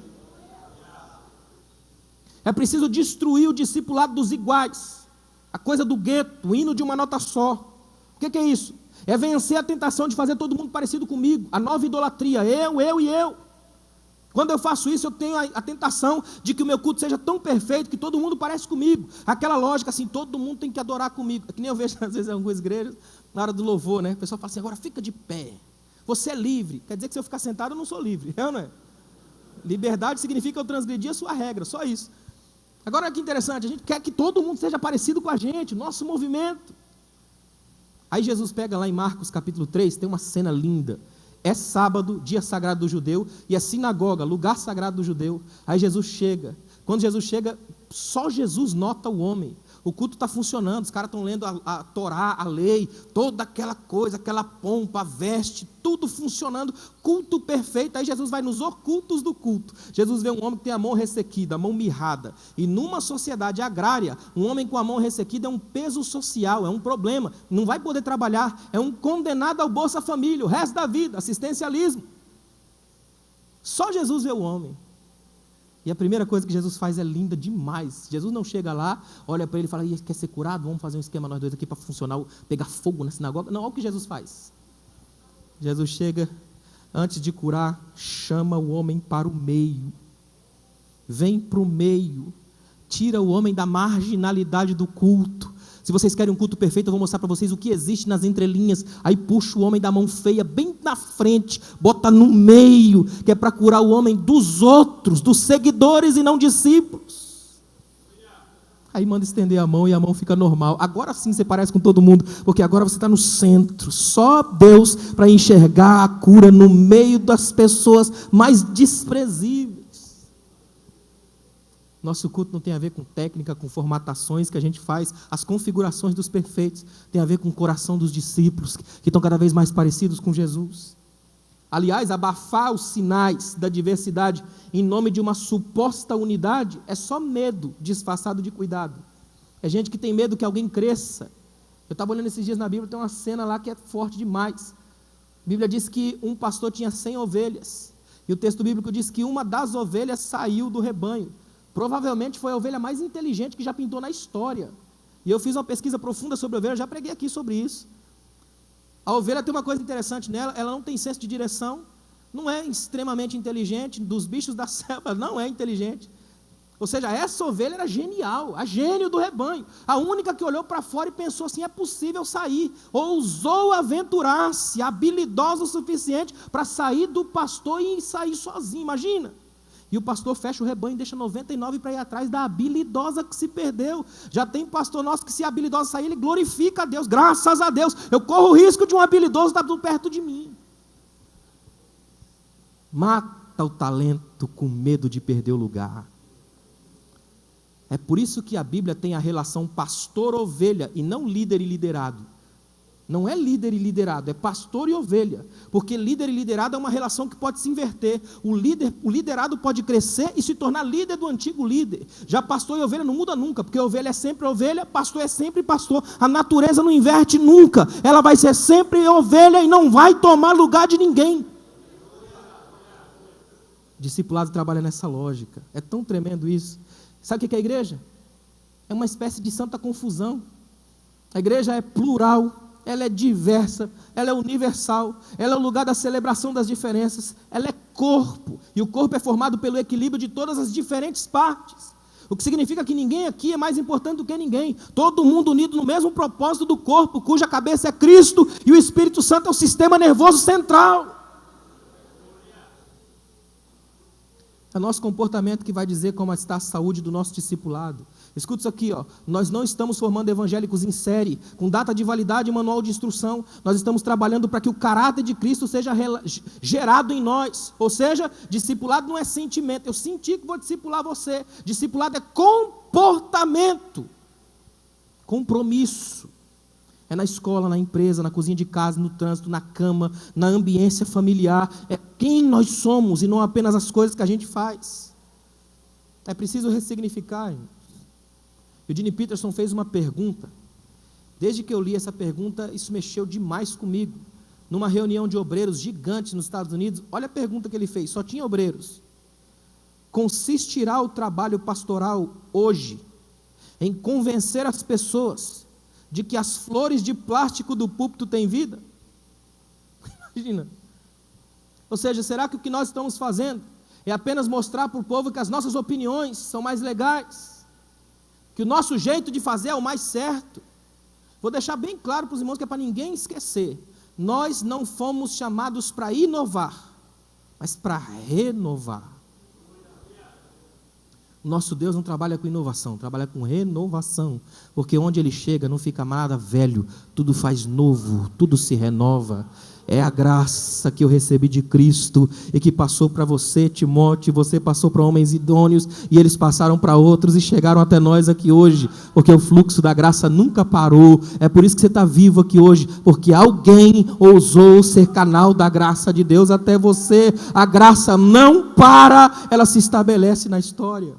É preciso destruir o discipulado dos iguais. A coisa do gueto, o hino de uma nota só. O que é isso? É vencer a tentação de fazer todo mundo parecido comigo. A nova idolatria, eu e eu. Quando eu faço isso, eu tenho a tentação de que o meu culto seja tão perfeito que todo mundo parece comigo. Aquela lógica assim, todo mundo tem que adorar comigo. É que nem eu vejo às vezes em algumas igrejas, na hora do louvor, né? O pessoal fala assim, agora fica de pé. Você é livre. Quer dizer que se eu ficar sentado, eu não sou livre. É ou não é? Liberdade significa eu transgredir a sua regra, só isso. Agora, que interessante, a gente quer que todo mundo seja parecido com a gente, nosso movimento. Aí Jesus pega lá em Marcos capítulo 3, tem uma cena linda. É sábado, dia sagrado do judeu, e é sinagoga, lugar sagrado do judeu. Aí Jesus chega. Quando Jesus chega, só Jesus nota o homem. O culto está funcionando, os caras estão lendo a Torá, a lei, toda aquela coisa, aquela pompa, a veste, tudo funcionando, culto perfeito. Aí Jesus vai nos ocultos do culto. Jesus vê um homem que tem a mão ressequida, a mão mirrada. E numa sociedade agrária, um homem com a mão ressequida é um peso social, é um problema. Não vai poder trabalhar, é um condenado ao Bolsa Família, o resto da vida, assistencialismo. Só Jesus vê o homem. E a primeira coisa que Jesus faz é linda demais. Jesus não chega lá, olha para ele e fala, quer ser curado? Vamos fazer um esquema nós dois aqui para funcionar, pegar fogo na sinagoga. Não, olha o que Jesus faz. Jesus chega, antes de curar, chama o homem para o meio. Vem para o meio. Tira o homem da marginalidade do culto. Se vocês querem um culto perfeito, eu vou mostrar para vocês o que existe nas entrelinhas. Aí puxa o homem da mão feia bem na frente, bota no meio, que é para curar o homem dos outros, dos seguidores e não discípulos. Aí manda estender a mão e a mão fica normal. Agora sim você parece com todo mundo, porque agora você está no centro. Só Deus para enxergar a cura no meio das pessoas mais desprezíveis. Nosso culto não tem a ver com técnica, com formatações que a gente faz, as configurações dos perfeitos, tem a ver com o coração dos discípulos, que estão cada vez mais parecidos com Jesus. Aliás, abafar os sinais da diversidade em nome de uma suposta unidade é só medo disfarçado de cuidado. É gente que tem medo que alguém cresça. Eu estava olhando esses dias na Bíblia, tem uma cena lá que é forte demais. A Bíblia diz que um pastor tinha 100 ovelhas, e o texto bíblico diz que uma das ovelhas saiu do rebanho. Provavelmente foi a ovelha mais inteligente que já pintou na história. E eu fiz uma pesquisa profunda sobre a ovelha, já preguei aqui sobre isso. A ovelha tem uma coisa interessante nela, ela não tem senso de direção, não é extremamente inteligente, dos bichos da selva, não é inteligente. Ou seja, essa ovelha era genial, a gênio do rebanho. A única que olhou para fora e pensou assim, é possível sair. Ousou aventurar-se, habilidosa o suficiente para sair do pastor e sair sozinho, imagina. E o pastor fecha o rebanho e deixa 99 para ir atrás da habilidosa que se perdeu. Já tem pastor nosso que se a habilidosa sair, ele glorifica a Deus. Graças a Deus, eu corro o risco de um habilidoso estar perto de mim. Mata o talento com medo de perder o lugar. É por isso que a Bíblia tem a relação pastor-ovelha e não líder e liderado. Não é líder e liderado, é pastor e ovelha, porque líder e liderado é uma relação que pode se inverter. O liderado pode crescer e se tornar líder do antigo líder. Já pastor e ovelha não muda nunca, porque ovelha é sempre ovelha, pastor é sempre pastor. A natureza não inverte nunca, ela vai ser sempre ovelha e não vai tomar lugar de ninguém. Discipulado trabalha nessa lógica, é tão tremendo isso. Sabe o que é a igreja? É uma espécie de santa confusão. A igreja é plural, ela é diversa, ela é universal, ela é o lugar da celebração das diferenças, ela é corpo, e o corpo é formado pelo equilíbrio de todas as diferentes partes, o que significa que ninguém aqui é mais importante do que ninguém, todo mundo unido no mesmo propósito do corpo, cuja cabeça é Cristo, e o Espírito Santo é o sistema nervoso central. É nosso comportamento que vai dizer como está a saúde do nosso discipulado. Escuta isso aqui, nós não estamos formando evangélicos em série, com data de validade e manual de instrução, nós estamos trabalhando para que o caráter de Cristo seja gerado em nós, ou seja, discipulado não é sentimento, eu senti que vou discipular você, discipulado é comportamento, compromisso, é na escola, na empresa, na cozinha de casa, no trânsito, na cama, na ambiência familiar, é quem nós somos e não apenas as coisas que a gente faz. É preciso ressignificar, irmãos. E o Gene Peterson fez uma pergunta. Desde que eu li essa pergunta, isso mexeu demais comigo. Numa reunião de obreiros gigantes nos Estados Unidos, olha a pergunta que ele fez, só tinha obreiros. Consistirá o trabalho pastoral hoje em convencer as pessoas de que as flores de plástico do púlpito têm vida? Imagina. Ou seja, será que o que nós estamos fazendo é apenas mostrar para o povo que as nossas opiniões são mais legais, que o nosso jeito de fazer é o mais certo? Vou deixar bem claro para os irmãos, que é para ninguém esquecer: nós não fomos chamados para inovar, mas para renovar. O nosso Deus não trabalha com inovação, trabalha com renovação, porque onde Ele chega não fica nada velho, tudo faz novo, tudo se renova. É a graça que eu recebi de Cristo e que passou para você, Timóteo, você passou para homens idôneos e eles passaram para outros e chegaram até nós aqui hoje, porque o fluxo da graça nunca parou. É por isso que você está vivo aqui hoje, porque alguém ousou ser canal da graça de Deus até você. A graça não para, ela se estabelece na história.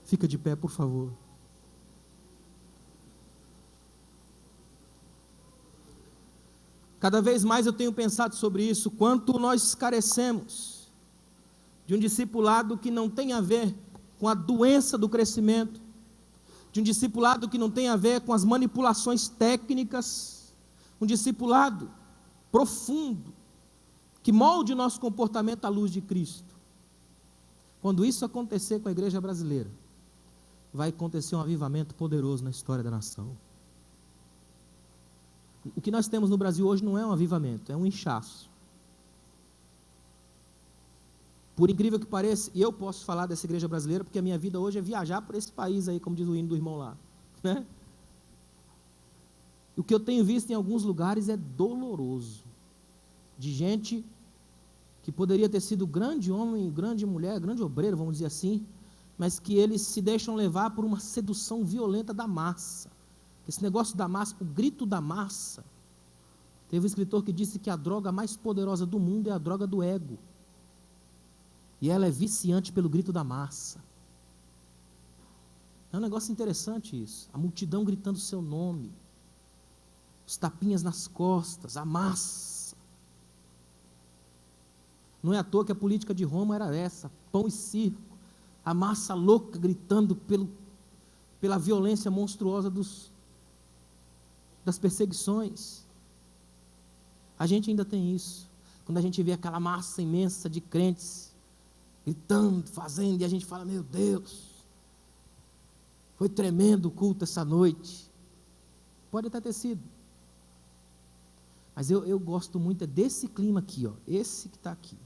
Fica de pé, por favor. Cada vez mais eu tenho pensado sobre isso, quanto nós carecemos de um discipulado que não tem a ver com a doença do crescimento, de um discipulado que não tem a ver com as manipulações técnicas, um discipulado profundo, que molde o nosso comportamento à luz de Cristo. Quando isso acontecer com a igreja brasileira, vai acontecer um avivamento poderoso na história da nação. O que nós temos no Brasil hoje não é um avivamento, é um inchaço. Por incrível que pareça, e eu posso falar dessa igreja brasileira, porque a minha vida hoje é viajar por esse país aí, como diz o hino do irmão lá, né? O que eu tenho visto em alguns lugares é doloroso, de gente que poderia ter sido grande homem, grande mulher, grande obreiro, vamos dizer assim, mas que eles se deixam levar por uma sedução violenta da massa. Esse negócio da massa, o grito da massa. Teve um escritor que disse que a droga mais poderosa do mundo é a droga do ego. E ela é viciante pelo grito da massa. É um negócio interessante isso. A multidão gritando o seu nome. Os tapinhas nas costas, a massa. Não é à toa que a política de Roma era essa: pão e circo. A massa louca gritando pela violência monstruosa das perseguições. A gente ainda tem isso. Quando a gente vê aquela massa imensa de crentes gritando, fazendo, e a gente fala: meu Deus, foi tremendo o culto essa noite. Pode até ter sido, mas eu gosto muito desse clima aqui, ó, esse que está aqui.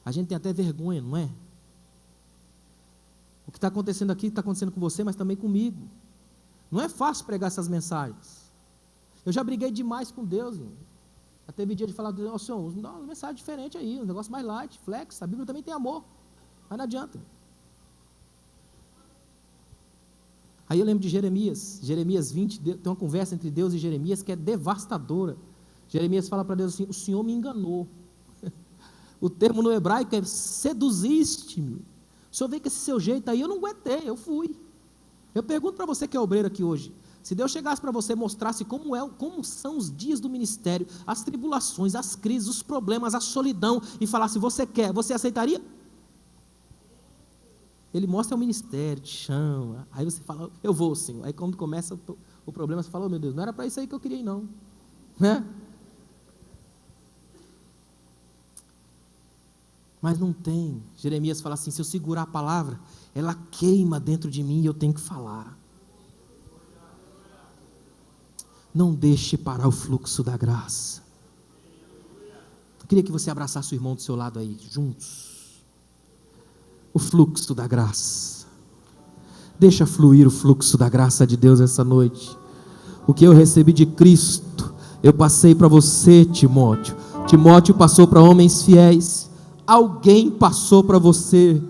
A gente tem até vergonha, não é? O que está acontecendo aqui está acontecendo com você, mas também comigo. Não é fácil pregar essas mensagens. Eu já briguei demais com Deus, irmão. Já teve dia de falar: oh, Senhor, dá uma mensagem diferente aí, um negócio mais light, flex. A Bíblia também tem amor, mas não adianta. Aí eu lembro de Jeremias 20, tem uma conversa entre Deus e Jeremias que é devastadora. Jeremias fala para Deus assim: o Senhor me enganou. O termo no hebraico é seduziste-me. O Senhor veio com esse seu jeito aí, eu não aguentei, eu fui. Eu pergunto para você que é obreiro aqui hoje: se Deus chegasse para você e mostrasse como são os dias do ministério, as tribulações, as crises, os problemas, a solidão, e falasse: você quer, você aceitaria? Ele mostra o ministério, te chama, aí você fala: eu vou, Senhor. Aí quando começa o problema, você fala: oh, meu Deus, não era para isso aí que eu queria ir, não, né? Mas não tem. Jeremias fala assim: se eu segurar a palavra, ela queima dentro de mim e eu tenho que falar. Não deixe parar o fluxo da graça. Eu queria que você abraçasse o irmão do seu lado aí, juntos. O fluxo da graça. Deixa fluir o fluxo da graça de Deus essa noite. O que eu recebi de Cristo, eu passei para você, Timóteo. Timóteo passou para homens fiéis. Alguém passou para você.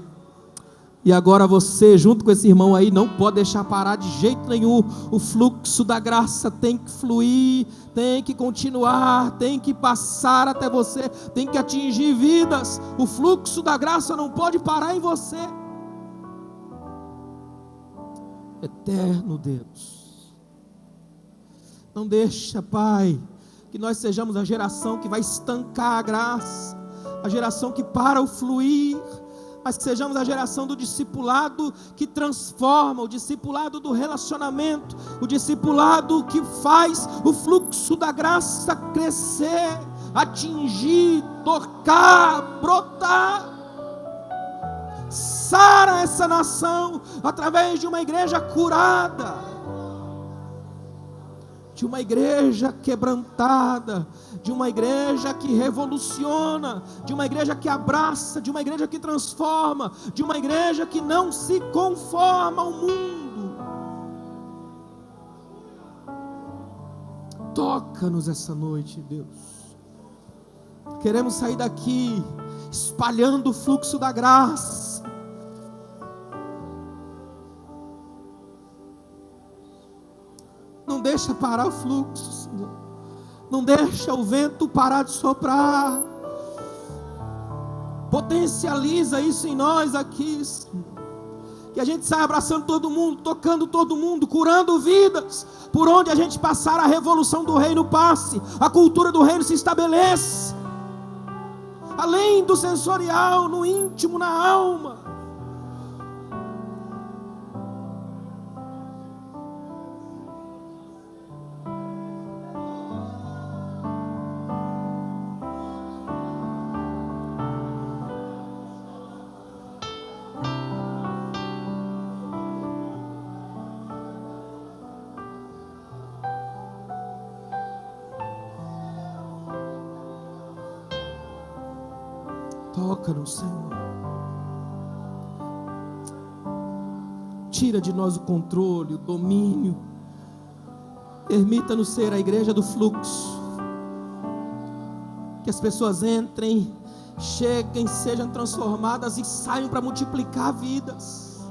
E agora você, junto com esse irmão aí, não pode deixar parar de jeito nenhum. O fluxo da graça tem que fluir, tem que continuar, tem que passar até você, tem que atingir vidas. O fluxo da graça não pode parar em você. Eterno Deus, não deixa, Pai, que nós sejamos a geração que vai estancar a graça, a geração que para o fluir, mas que sejamos a geração do discipulado que transforma, o discipulado do relacionamento, o discipulado que faz o fluxo da graça crescer, atingir, tocar, brotar. Sara essa nação através de uma igreja curada, de uma igreja quebrantada, de uma igreja que revoluciona, de uma igreja que abraça, de uma igreja que transforma, de uma igreja que não se conforma ao mundo. Toca-nos essa noite, Deus. Queremos sair daqui espalhando o fluxo da graça. Não deixa parar o fluxo, Senhor. Não deixa o vento parar de soprar. Potencializa isso em nós aqui, Senhor. Que a gente saia abraçando todo mundo, tocando todo mundo, curando vidas. Por onde a gente passar, a revolução do reino passe, a cultura do reino se estabeleça. Além do sensorial, no íntimo, na alma. Toca-nos, Senhor. Tira de nós o controle, o domínio. Permita-nos ser a igreja do fluxo. Que as pessoas entrem, cheguem, sejam transformadas e saiam para multiplicar vidas.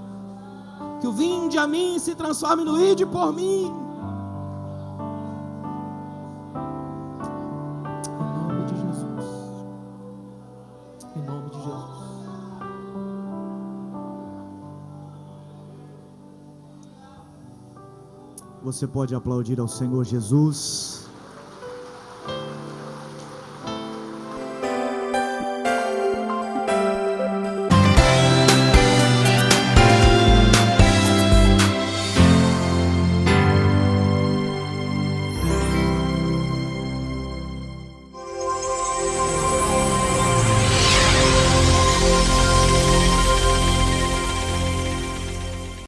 Que o vinde a mim se transforme no ide por mim. Você pode aplaudir ao Senhor Jesus.